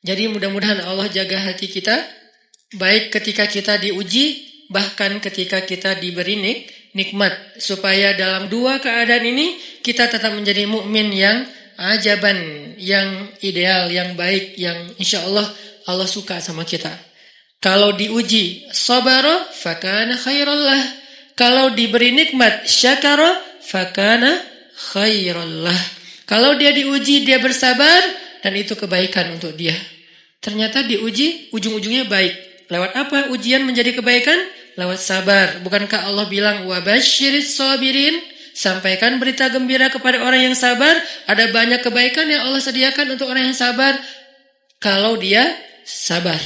Jadi mudah-mudahan Allah jaga hati kita, baik ketika kita diuji, bahkan ketika kita diberi nikmat. Supaya dalam dua keadaan ini, kita tetap menjadi mukmin yang ajaban, yang ideal, yang baik, yang insya Allah Allah suka sama kita. Kalau diuji, sabara, fakana khairallah. Kalau diberi nikmat, syakara, fakana khairallah. Kalau dia diuji, dia bersabar, dan itu kebaikan untuk dia. Ternyata diuji, ujung-ujungnya baik. Lewat apa ujian menjadi kebaikan? Lewat sabar. Bukankah Allah bilang, wabasyiris sabirin? Sampaikan berita gembira kepada orang yang sabar. Ada banyak kebaikan yang Allah sediakan untuk orang yang sabar. Kalau dia sabar.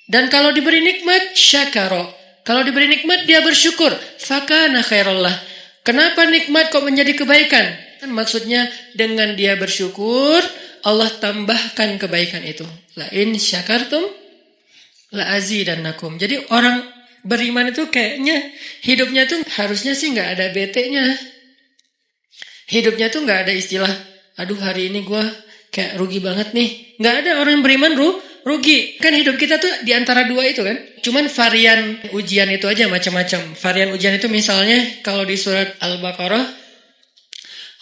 Dan kalau diberi nikmat, syakara. Kalau diberi nikmat, dia bersyukur. Fakana khairallah. Kenapa nikmat kok menjadi kebaikan? Maksudnya dengan dia bersyukur, Allah tambahkan kebaikan itu. La in syakartum la azidannakum. Jadi orang beriman itu kayaknya hidupnya tuh harusnya sih nggak ada bete-nya. Hidupnya tuh nggak ada istilah, aduh hari ini gue kayak rugi banget nih. Nggak ada orang beriman rugi. Kan hidup kita tuh di antara dua itu kan. Cuman varian ujian itu aja macam-macam. Varian ujian itu misalnya kalau di surat Al-Baqarah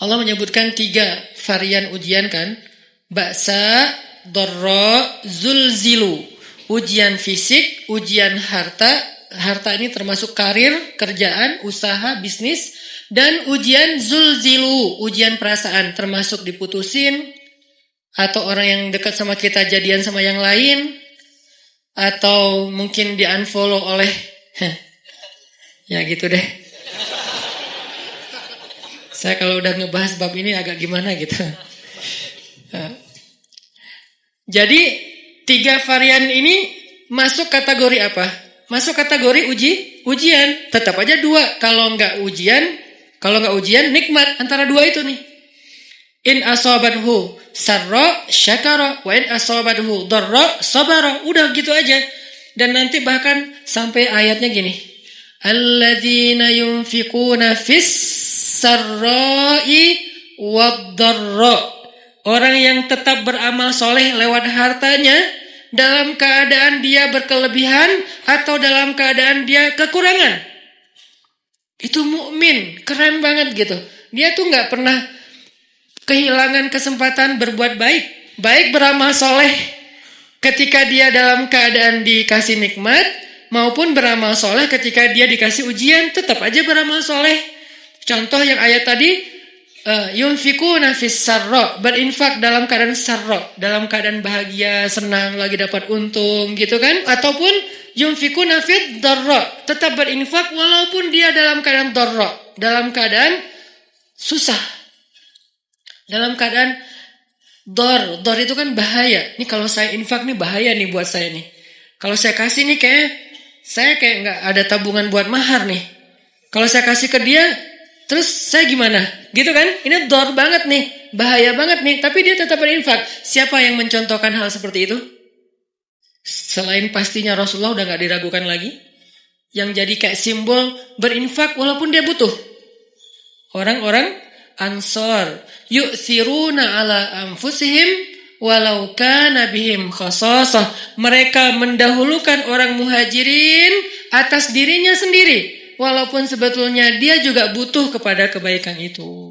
Allah menyebutkan 3 varian ujian kan. Ba'sa, dharra, zulzilu. Ujian fisik, ujian harta. Harta ini termasuk karir, kerjaan, usaha, bisnis. Dan ujian zulzilu, ujian perasaan. Termasuk diputusin. Atau orang yang dekat sama kita jadian sama yang lain. Atau mungkin di-unfollow oleh ya gitu deh. Saya kalau udah ngebahas bab ini agak gimana gitu. Jadi 3 varian ini masuk kategori apa? Masuk kategori ujian. Tetap aja 2. Kalau nggak ujian nikmat. Antara 2 itu nih. In asabathu sarra syakara wa in asabathu dharra sabara. Udah gitu aja. Dan nanti bahkan sampai ayatnya gini. Alladzina yunfiquna fis sarra'i wad-dharra. Orang yang tetap beramal soleh lewat hartanya dalam keadaan dia berkelebihan atau dalam keadaan dia kekurangan. Itu mukmin, keren banget gitu. Dia tuh nggak pernah kehilangan kesempatan berbuat baik. Baik beramal soleh ketika dia dalam keadaan dikasih nikmat, maupun beramal soleh ketika dia dikasih ujian, tetap aja beramal soleh. Contoh yang ayat tadi, yunfikuna fis sarra, berinfak dalam keadaan sarra, dalam keadaan bahagia, senang, lagi dapat untung gitu kan. Ataupun yunfikuna fid dharra, tetap berinfak walaupun dia dalam keadaan dharra, dalam keadaan susah, dalam keadaan dor itu kan bahaya. Nih kalau saya infak nih bahaya nih buat saya nih. Kalau saya kasih nih saya kayak nggak ada tabungan buat mahar nih. Kalau saya kasih ke dia, terus saya gimana? Gitu kan? Ini dor banget nih. Bahaya banget nih. Tapi dia tetap berinfak. Siapa yang mencontohkan hal seperti itu? Selain pastinya Rasulullah udah gak diragukan lagi. Yang jadi kayak simbol berinfak walaupun dia butuh. Orang-orang Ansor. Yu'thiruna ala anfusihim walau kana bihim khasasah. Mereka mendahulukan orang muhajirin atas dirinya sendiri. Walaupun sebetulnya dia juga butuh kepada kebaikan itu.